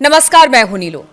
नमस्कार, मैं हूं नीलू।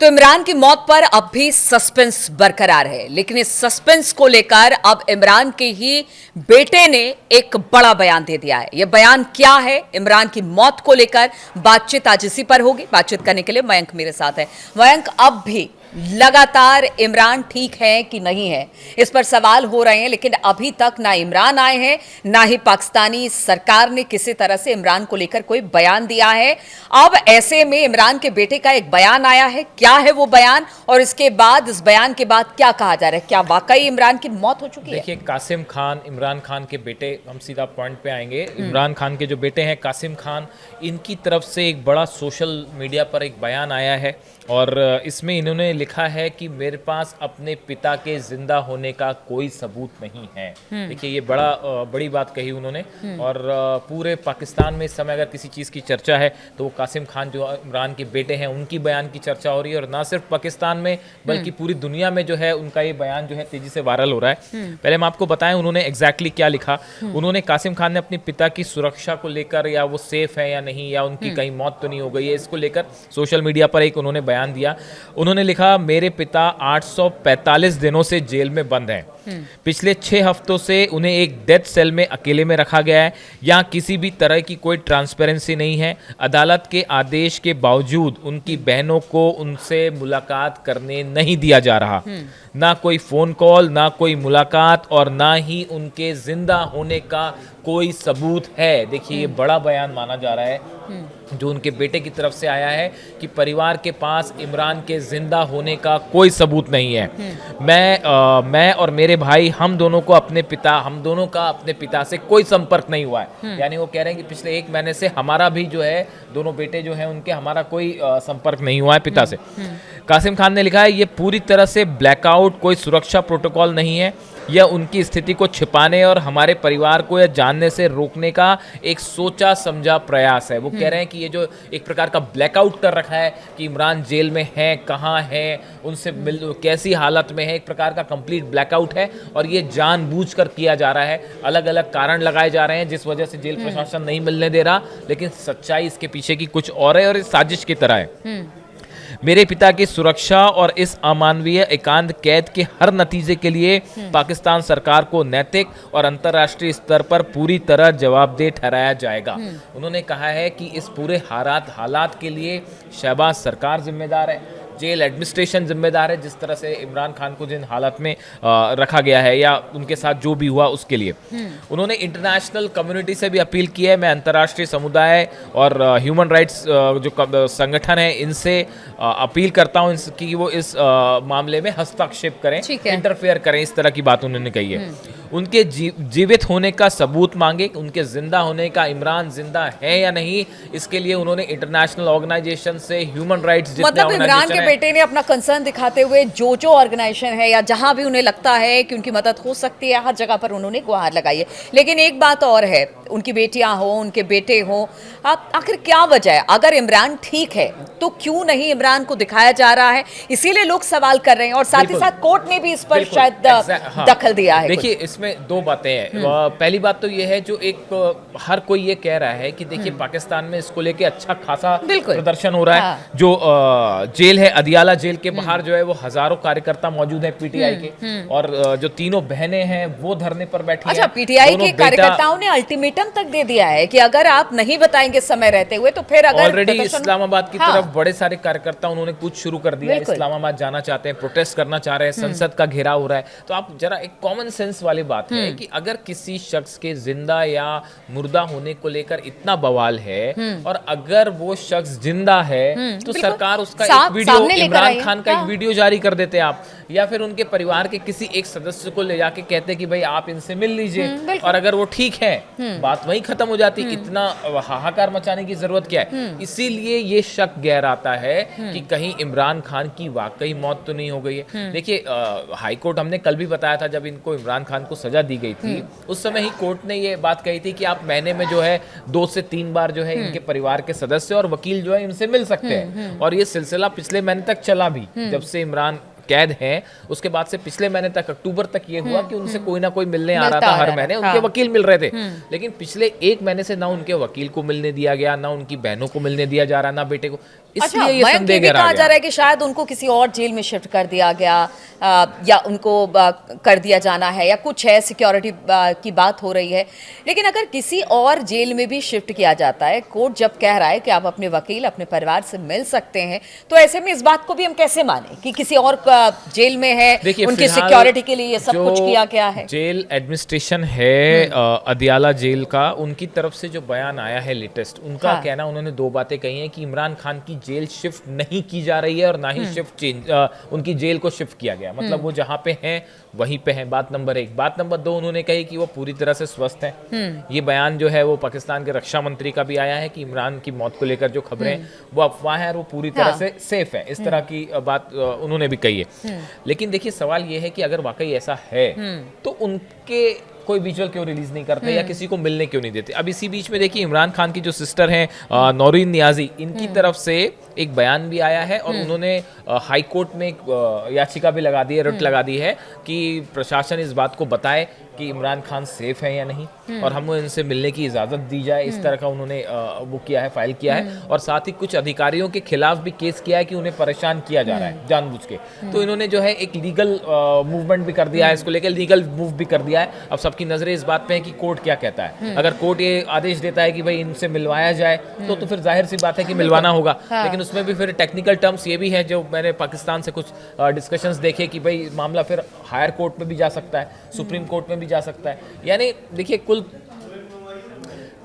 तो इमरान की मौत पर अब भी सस्पेंस बरकरार है, लेकिन इस सस्पेंस को लेकर अब इमरान के ही बेटे ने एक बड़ा बयान दे दिया है। यह बयान क्या है, इमरान की मौत को लेकर बातचीत आज इसी पर होगी। बातचीत करने के लिए मयंक मेरे साथ है। मयंक, अब भी लगातार इमरान ठीक है कि नहीं है, इस पर सवाल हो रहे हैं, लेकिन अभी तक ना इमरान आए हैं, ना ही पाकिस्तानी सरकार ने किसी तरह से इमरान को लेकर कोई बयान दिया है। अब ऐसे में इमरान के बेटे का एक बयान आया है। क्या है वो बयान, और इसके बाद, इस बयान के बाद क्या कहा जा रहा है? क्या वाकई इमरान की मौत हो चुकी है? देखिए, कासिम खान, इमरान खान के बेटे, हम सीधा पॉइंट पे आएंगे। इमरान खान के जो बेटे हैं कासिम खान, इनकी तरफ से एक बड़ा सोशल मीडिया पर एक बयान आया है और इसमें इन्होंने लिखा है कि मेरे पास अपने पिता के जिंदा होने का कोई सबूत नहीं है। देखिए, ये बड़ी बात कही उन्होंने। और पूरे पाकिस्तान में इस समय अगर किसी चीज़ की चर्चा है तो वो कासिम खान जो इमरान के बेटे हैं उनकी बयान की चर्चा हो रही है। और ना सिर्फ पाकिस्तान में बल्कि पूरी दुनिया में जो है उनका ये बयान जो है तेजी से वायरल हो रहा है। पहले हम आपको बताएं उन्होंने एग्जैक्टली क्या लिखा। उन्होंने, कासिम खान ने अपने पिता की सुरक्षा को लेकर, या वो सेफ है या नहीं, या उनकी कहीं मौत तो नहीं हो गई है, इसको लेकर सोशल मीडिया पर एक उन्होंने बयान दिया। उन्होंने लिखा, मेरे पिता 845 दिनों से जेल में बंद हैं। पिछले 6 हफ्तों से उन्हें एक डेथ सेल में अकेले में रखा गया है। यहाँ किसी भी तरह की कोई ट्रांसपेरेंसी नहीं है। अदालत के आदेश के बावजूद उनकी बहनों को उनसे मुलाकात करने नहीं दिया जा रहा। ना कोई फोन कॉल, ना कोई मुलाकात, और ना ही उनके जिंदा होने का कोई सबूत है। देखिए, ये बड़ा बयान माना जा रहा है जो उनके बेटे की तरफ से आया है कि परिवार के पास इमरान के जिंदा होने का कोई सबूत नहीं है। मैं और मेरे भाई, हम दोनों का अपने पिता से कोई संपर्क नहीं हुआ है। यानी वो कह रहे हैं कि पिछले 1 महीने से हमारा भी जो है, दोनों बेटे जो हैं उनके, हमारा कोई संपर्क नहीं हुआ है पिता से। कासिम खान ने लिखा है, ये पूरी तरह से ब्लैकआउट, कोई सुरक्षा प्रोटोकॉल नहीं है। यह उनकी स्थिति को छिपाने और हमारे परिवार को यह जानने से रोकने का एक सोचा समझा प्रयास है। वो कह रहे हैं कि ये जो एक प्रकार का ब्लैकआउट कर रखा है कि इमरान जेल में है, कहाँ है, उनसे कैसी हालत में है, एक प्रकार का कंप्लीट ब्लैकआउट है। और ये जानबूझकर किया जा रहा है। अलग अलग कारण लगाए जा रहे हैं जिस वजह से जेल प्रशासन नहीं मिलने दे रहा, लेकिन सच्चाई इसके पीछे की कुछ और है और इस साजिश की तरह है। मेरे पिता की सुरक्षा और इस अमानवीय एकांत कैद के हर नतीजे के लिए पाकिस्तान सरकार को नैतिक और अंतर्राष्ट्रीय स्तर पर पूरी तरह जवाबदेह ठहराया जाएगा। उन्होंने कहा है कि इस पूरे हालात के लिए शहबाज सरकार जिम्मेदार है, जेल एडमिनिस्ट्रेशन जिम्मेदार है, जिस तरह से इमरान खान को जिन हालत में रखा गया है या उनके साथ जो भी हुआ उसके लिए। उन्होंने इंटरनेशनल कम्युनिटी से भी अपील की है। मैं अंतर्राष्ट्रीय समुदाय और ह्यूमन राइट्स जो संगठन है इनसे अपील करता हूं कि वो इस मामले में हस्तक्षेप करें, इंटरफेयर करें, इस तरह की बात उन्होंने कही है। उनके जीवित होने का सबूत मांगे, उनके जिंदा होने का, इमरान जिंदा है या नहीं, इसके लिए उन्होंने इंटरनेशनल ऑर्गेनाइजेशन से, ह्यूमन राइट्स जितने मतलब इमरान के बेटे ने अपना कंसर्न दिखाते हुए जो ऑर्गेनाइजेशन है या जहां भी उन्हें लगता है कि उनकी मदद हो सकती है, हर जगह पर उन्होंने गुहार लगाई है। लेकिन एक बात और है, उनकी बेटियां हो, उनके बेटे हो, आखिर क्या वजह है? अगर इमरान ठीक है तो क्यों नहीं इमरान को दिखाया जा रहा है? इसीलिए लोग सवाल कर रहे हैं, और साथ ही साथ कोर्ट ने भी इस पर शायद दखल दिया है। देखिए, इसमें 2 बातें हैं। पहली बात तो ये है, जो एक हर कोई ये कह रहा है कि देखिए पाकिस्तान में इसको लेके अच्छा खासा प्रदर्शन हो रहा है। जो जेल है, अदियाला जेल के बाहर जो है वो हजारों कार्यकर्ता मौजूद हैं पीटीआई के, और जो तीनों बहनें हैं वो धरने पर बैठी हैं। पीटीआई के कार्यकर्ताओं ने अल्टीमेटम तक दे दिया है कि अगर आप नहीं बताएंगे समय रहते हुए तो फिर अगर ऑलरेडी इस्लामाबाद की तरफ बड़े सारे कार्यकर्ता उन्होंने कुछ शुरू कर दिया है। इस्लामाबाद जाना चाहते हैं, प्रोटेस्ट करना चाह रहे हैं, संसद का घेराव हो रहा है। तो आप जरा एक कॉमन सेंस वाली बात है कि अगर किसी शख्स के जिंदा या मुर्दा होने को लेकर इतना बवाल है, और अगर वो शख्स जिंदा है तो सरकार उसका एक वीडियो, इमरान खान का एक वीडियो जारी कर देते आप, या फिर उनके परिवार के किसी एक सदस्य को ले जाके कहते कि भाई आप इनसे मिल लीजिए, और अगर वो ठीक है बात वहीं खत्म हो जाती। इतना हाहाकार मचाने की जरूरत क्या है? इसीलिए ये शक गहराता है कि कहीं इमरान खान की वाकई मौत तो नहीं हो गई है। देखिए, हाईकोर्ट, हमने कल भी बताया था जब इनको इमरान खान को सजा दी गई थी, उस समय ही कोर्ट ने ये बात कही थी कि आप महीने में जो है 2 से 3 बार जो है इनके परिवार के सदस्य और वकील जो है इनसे मिल सकते हैं। और ये सिलसिला पिछले महीने तक चला भी, जब से इमरान कैद हैं उसके बाद से पिछले महीने तक, अक्टूबर तक ये हुआ कि उनसे कोई ना कोई मिलने आ रहा था हर महीने, उनके वकील मिल रहे थे। लेकिन पिछले 1 महीने से ना उनके वकील को मिलने दिया गया, ना उनकी बहनों को मिलने दिया जा रहा, ना बेटे को। इसलिए ये मयंक, संदेह ये भी गहरा कहा जा गया। रहा है कि शायद उनको किसी और जेल में शिफ्ट कर दिया गया, या उनको कर दिया जाना है, या कुछ है, सिक्योरिटी की बात हो रही है। लेकिन अगर किसी और जेल में भी शिफ्ट किया जाता है, कोर्ट जब कह रहा है कि आप अपने वकील, अपने परिवार से मिल सकते हैं, तो ऐसे में इस बात को भी हम कैसे माने कि किसी और जेल में है, देखिए उनकी फिलहाल सिक्योरिटी के लिए ये सब जो कुछ किया गया है। जेल एडमिनिस्ट्रेशन है अदियाला जेल का, उनकी तरफ से जो बयान आया है लेटेस्ट, उनका हाँ। कहना, उन्होंने दो बातें कही हैं कि इमरान खान की जेल शिफ्ट नहीं की जा रही है और ना ही शिफ्ट चेंज उनकी जेल को शिफ्ट किया गया, मतलब वो जहाँ पे हैं वहीं पे हैं। बात नंबर 1। बात नंबर 2, उन्होंने कही कि वो पूरी तरह से स्वस्थ हैं। ये बयान जो है वो पाकिस्तान के रक्षा मंत्री का भी आया है कि इमरान की मौत को लेकर जो खबरें वो अफवाह है और वो पूरी तरह हाँ। से सेफ है, इस तरह की बात उन्होंने भी कही है। लेकिन देखिए सवाल ये है कि अगर वाकई ऐसा है तो उनके कोई विजुअल क्यों रिलीज नहीं करते या किसी को मिलने क्यों नहीं देते। अब इसी बीच में देखिए इमरान खान की जो सिस्टर हैं नौरीन नियाजी, इनकी तरफ से एक बयान भी आया है और उन्होंने हाई कोर्ट में एक याचिका भी लगा दी है, रिट लगा दी है कि प्रशासन इस बात को बताए कि इमरान खान सेफ है या नहीं और हमें इनसे मिलने की इजाज़त दी जाए। इस तरह का उन्होंने वो किया है, फाइल किया है। और साथ ही कुछ अधिकारियों के खिलाफ भी केस किया है कि उन्हें परेशान किया जा रहा है जानबूझ के। तो इन्होंने जो है एक लीगल मूवमेंट भी कर दिया है, इसको लेकर लीगल मूव भी कर दिया है। अब सबकी नज़रें इस बात पे है कि कोर्ट क्या कहता है। अगर कोर्ट ये आदेश देता है कि भाई इनसे मिलवाया जाए तो फिर जाहिर सी बात है कि मिलवाना होगा। लेकिन उसमें भी फिर टेक्निकल टर्म्स ये भी है, जो मैंने पाकिस्तान से कुछ डिस्कशंस देखे कि भाई मामला फिर हायर कोर्ट में भी जा सकता है, सुप्रीम कोर्ट में भी जा सकता है। यानी देखिए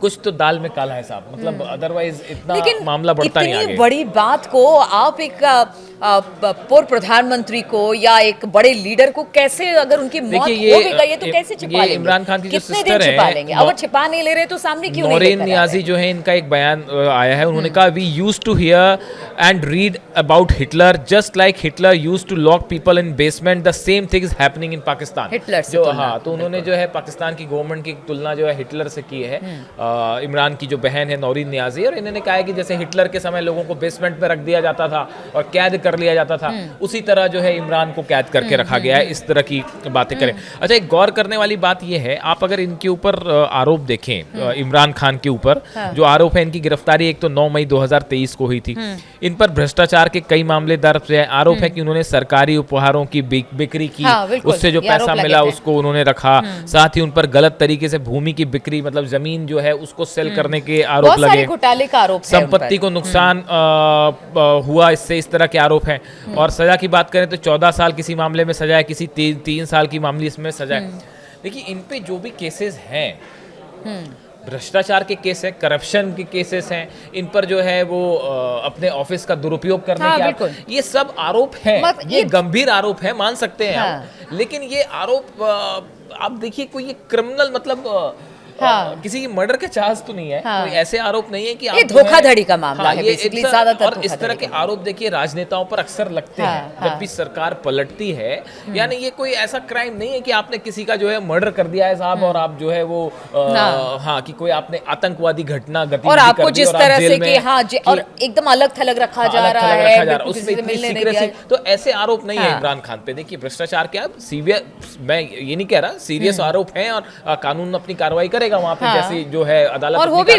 कुछ तो दाल में काला है साहब, मतलब अदरवाइज इतना मामला बढ़ता नहीं आगे। इतनी बड़ी बात को आप एक पूर्व प्रधानमंत्री को या एक बड़े लीडर को कैसे, अगर उनकी मौत हो भी गई तो कैसे छिपा लेंगे? इमरान खान की जो कितने सिस्टर दिन छिपा है, लेंगे? अगर छिपा नहीं ले रहे तो सामने क्यों नहीं नौरीन लेकर आ नियाजी रहे? जो है, इनका एक बयान आया है। उन्होंने कहा we use to hear and read about Hitler just like Hitler use to lock people in basement, the same thing is happening in Pakistan. Hitler से जो तुलना। हाँ, तो उन्होंने जो है पाकिस्तान की गवर्नमेंट की तुलना जो है हिटलर से की है। इमरान की जो बहन है नौरीन नियाजी, और इन्होंने कहा है कि जैसे हिटलर के समय लोगों को बेसमेंट में रख दिया जाता था और कैद कर लिया जाता था, उसी तरह जो है इमरान को कैद करके रखा गया है। इस तरह की बातें करें। अच्छा, एक गौर करने वाली बात यह है, आप अगर इनके ऊपर आरोप देखें, इमरान खान के ऊपर जो आरोप है, इनकी गिरफ्तारी एक तो 9 मई 2023 को हुई थी। इन पर भ्रष्टाचार के कई मामले दर्ज है। आरोप है कि उन्होंने सरकारी उपहारों की बिक्री की, उससे जो पैसा मिला उसको उन्होंने रखा। साथ ही उन पर गलत तरीके से भूमि की बिक्री, मतलब जमीन जो है उसको सेल करने के आरोप लगे, घोटाले का आरोप, संपत्ति को नुकसान हुआ, इससे इस तरह के आरोप हैं। और सजा की बात करें तो 14 साल किसी मामले में सजा है, किसी 3 साल की मामले इसमें सजा है। देखिए इन पे जो भी केसेस हैं, भ्रष्टाचार के केस है, करप्शन के केसेस हैं, इन पर जो है वो अपने ऑफिस का दुरुपयोग करने के ये सब आरोप हैं। ये गंभीर आरोप है, मान सकते हैं आप। लेकिन ये आरोप आप देखिए, कोई ये क्रिमिनल मतलब किसी की मर्डर के चांस तो नहीं है। कोई ऐसे आरोप नहीं है कि ये धोखाधड़ी का मामला है बेसिकली, ज्यादातर। और इस तरह के आरोप देखिए राजनेताओं पर अक्सर लगते हैं जब भी सरकार पलटती है। यानी ये कोई ऐसा क्राइम नहीं है कि आपने किसी का जो है मर्डर कर दिया है साहब, और आप जो है वो कि कोई आपने आतंकवादी घटना गतिविधि और आपको जिस तरह से कि और एकदम अलग थलग रखा जा रहा है, उसमें इतनी सीक्रेसी, तो ऐसे आरोप नहीं है इमरान खान पे। देखिए भ्रष्टाचार क्या, सीवियर, मैं ये नहीं कह रहा, सीरियस आरोप है और कानून अपनी कार्रवाई करेगा वहां पे, जैसे जो है अदालत और हो भी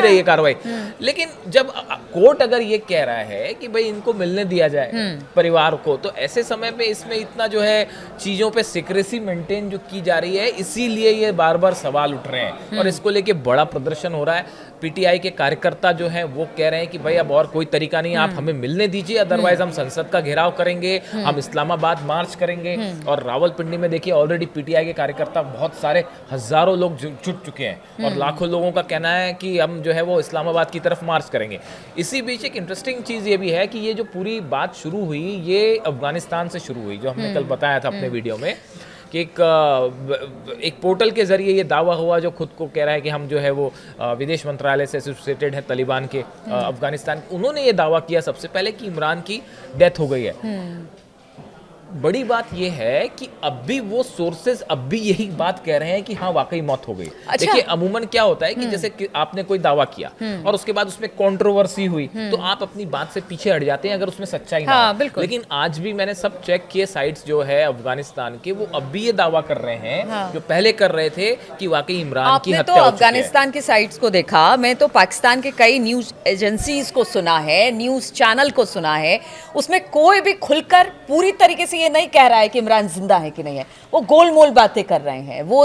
रही है कार्रवाई। लेकिन जब कोर्ट अगर ये कह रहा है कि भाई इनको मिलने दिया जाए परिवार को, तो ऐसे समय पे इसमें इतना जो है चीजों पे सिक्रेसी मेंटेन जो की जा रही है, इसीलिए ये बार बार सवाल उठ रहे हैं और इसको लेके बड़ा प्रदर्शन हो रहा है। पीटीआई के कार्यकर्ता जो हैं वो कह रहे हैं कि भाई अब और कोई तरीका नहीं, आप हमें मिलने दीजिए, अदरवाइज हम संसद का घेराव करेंगे, हम इस्लामाबाद मार्च करेंगे। और रावलपिंडी में देखिए ऑलरेडी पीटीआई के कार्यकर्ता बहुत सारे, हजारों लोग जुट चुके हैं और लाखों लोगों का कहना है कि हम जो है वो इस्लामाबाद की तरफ मार्च करेंगे। इसी बीच एक इंटरेस्टिंग चीज ये भी है कि ये जो पूरी बात शुरू हुई, ये अफगानिस्तान से शुरू हुई, जो हमने कल बताया था अपने वीडियो में कि एक पोर्टल के जरिए ये दावा हुआ, जो खुद को कह रहा है कि हम जो है वो विदेश मंत्रालय से एसोसिएटेड है तालिबान के अफगानिस्तान। उन्होंने ये दावा किया सबसे पहले कि इमरान की डेथ हो गई है। बड़ी बात यह है कि अब भी वो सोर्सेज अब भी यही बात कह रहे हैं कि हाँ वाकई मौत हो गई। अच्छा। देखिए अमूमन क्या होता है कि जैसे कि आपने कोई दावा किया और उसके बाद उसमें कंट्रोवर्सी हुई तो आप अपनी बात से पीछे हट जाते हैं अगर उसमें सच्चाई ना हो। बिल्कुल। लेकिन आज भी मैंने सब चेक किए साइट्स जो है अफगानिस्तान के, वो अब भी ये दावा कर रहे हैं जो पहले कर रहे थे कि वाकई इमरान की आपने तो हत्या हो चुकी है। अफगानिस्तान की साइट्स को देखा, मैं तो पाकिस्तान के कई न्यूज एजेंसीज को सुना है, न्यूज चैनल को सुना है, उसमें कोई भी खुलकर पूरी तरीके से ये नहीं कह रहा है कि इमरान जिंदा है कि नहीं है। वो गोलमोल बातें कर रहे हैं, वो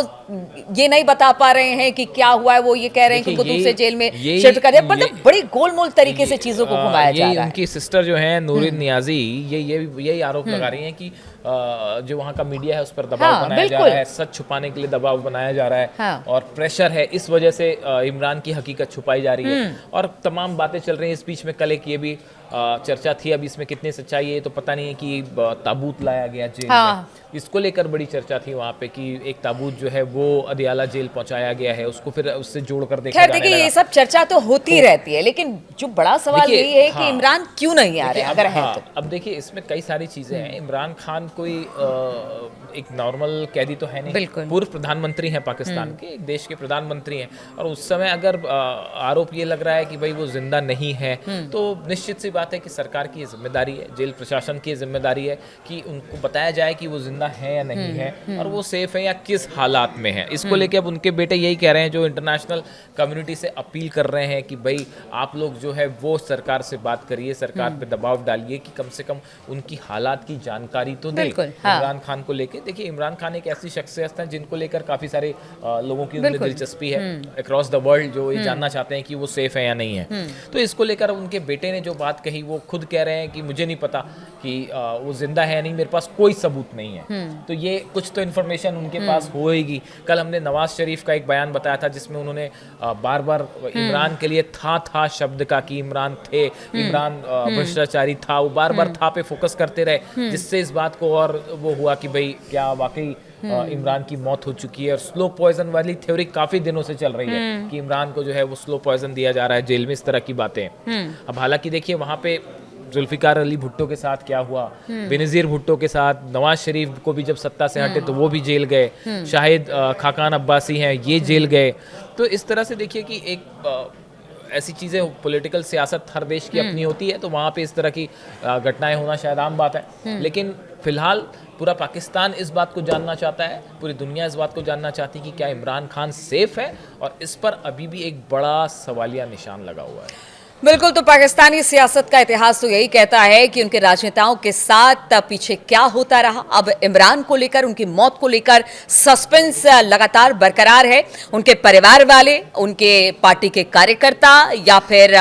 ये नहीं बता पा रहे हैं कि क्या हुआ है। वो ये कह रहे हैं कि उनको दूसरे जेल में शिफ्ट कर दिया, मतलब बड़ी गोलमोल तरीके से चीजों को घुमाया जा रहा है। उनकी सिस्टर जो है नूरिन नियाजी यही आरोप लगा रही हैं कि जो वहाँ का मीडिया है उस पर दबाव बनाया जा रहा है, सच छुपाने के लिए दबाव बनाया जा रहा है और प्रेशर है, इस वजह से इमरान की हकीकत छुपाई जा रही है और तमाम बातें चल रही हैं। इस बीच में कल एक ये भी चर्चा थी, अब इसमें कितनी सच्चाई है तो पता नहीं है कि ताबूत लाया गया जेल में, इसको लेकर बड़ी चर्चा थी वहाँ पे कि एक ताबूत जो है वो अदियाला जेल पहुंचाया गया है, उसको फिर उससे जोड़कर देखा जाने लगा। ये सब चर्चा तो होती रहती है, लेकिन जो बड़ा सवाल यही है कि इमरान क्यों नहीं आ रहे अगर है तो। अब देखिए इसमें कई सारी चीजें हैं। इमरान खान कोई एक नॉर्मल कैदी तो है नहीं, पूर्व प्रधानमंत्री हैं पाकिस्तान के, एक देश के प्रधानमंत्री हैं और उस समय अगर आरोप ये लग रहा है कि भाई वो जिंदा नहीं है तो निश्चित सी बात है कि सरकार की जिम्मेदारी है, जेल प्रशासन की जिम्मेदारी है कि उनको बताया जाए कि वो जिंदा है या नहीं है और वो सेफ है या किस हालात में है। इसको लेके अब उनके बेटे यही कह रहे हैं, जो इंटरनेशनल कम्युनिटी से अपील कर रहे हैं कि भाई आप लोग जो है वो सरकार से बात करिए, सरकार पे दबाव डालिए कि कम से कम उनकी हालात की जानकारी तो दे इमरान खान को लेके। देखिए इमरान खान एक ऐसी शख्सियत है जिनको लेकर काफी सारे लोगों की उनमें दिलचस्पी है अक्रॉस द वर्ल्ड, जो ये जानना चाहते हैं कि वो सेफ है या नहीं है। तो इसको लेकर उनके बेटे ने जो बात कही, वो खुद कह रहे हैं कि मुझे नहीं पता कि वो जिंदा है या नहीं, मेरे पास कोई सबूत नहीं है। तो ये कुछ तो इन्फॉर्मेशन उनके पास होएगी। कल हमने नवाज शरीफ का एक बयान बताया था जिसमें उन्होंने बार बार इमरान के लिए था शब्द का कि इमरान थे, इमरान भ्रष्टाचारी था, वो बार बार था पे फोकस करते रहे, जिससे इस बात को और वो हुआ कि भाई क्या वाकई इमरान की मौत हो चुकी है। और स्लो पॉइजन वाली थ्योरी काफी दिनों से चल रही है कि इमरान को जो है वो स्लो पॉइजन दिया जा रहा है जेल में, इस तरह की बातें। अब हालांकि देखिए वहां पे जुल्फिकार अली भुट्टो के साथ क्या हुआ, बेनजीर भुट्टो के साथ, नवाज शरीफ को भी जब सत्ता से हटे तो वो भी जेल गए, शाहिद खाकान अब्बासी हैं ये जेल गए। तो इस तरह से देखिए कि एक ऐसी चीज़ें, पॉलिटिकल सियासत हर देश की अपनी होती है, तो वहाँ पे इस तरह की घटनाएं होना शायद आम बात है। लेकिन फिलहाल पूरा पाकिस्तान इस बात को जानना चाहता है, पूरी दुनिया इस बात को जानना चाहती है कि क्या इमरान खान सेफ है, और इस पर अभी भी एक बड़ा सवालिया निशान लगा हुआ है। बिल्कुल, तो पाकिस्तानी सियासत का इतिहास तो यही कहता है कि उनके राजनेताओं के साथ पीछे क्या होता रहा। अब इमरान को लेकर, उनकी मौत को लेकर सस्पेंस लगातार बरकरार है। उनके परिवार वाले, उनके पार्टी के कार्यकर्ता या फिर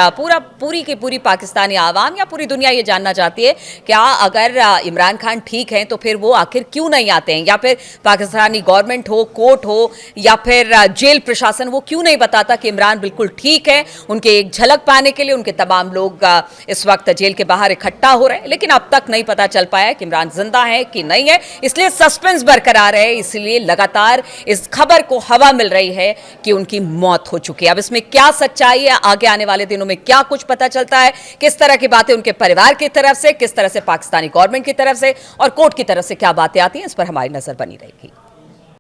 पूरी की पूरी पाकिस्तानी आवाम या पूरी दुनिया ये जानना चाहती है क्या अगर इमरान खान ठीक हैं तो फिर वो आखिर क्यों नहीं आते हैं, या फिर पाकिस्तानी गवर्नमेंट हो, कोर्ट हो या फिर जेल प्रशासन, वो क्यों नहीं बताता कि इमरान बिल्कुल ठीक है। उनके एक झलक पाने के लिए उनके तमाम लोग इस वक्त जेल के बाहर इकट्ठा हो रहे हैं, लेकिन अब तक नहीं पता चल पाया कि इमरान जिंदा है कि नहीं है। इसलिए सस्पेंस बरकरार है, इसलिए लगातार इस खबर को हवा मिल रही है कि उनकी मौत हो चुकी है। अब इसमें क्या सच्चाई है, आगे आने वाले दिनों में क्या कुछ पता चलता है, किस तरह की बातें उनके परिवार की तरफ से, किस तरह से पाकिस्तानी गवर्नमेंट की तरफ से और कोर्ट की तरफ से क्या बातें आती हैं, इस पर हमारी नजर बनी रहेगी।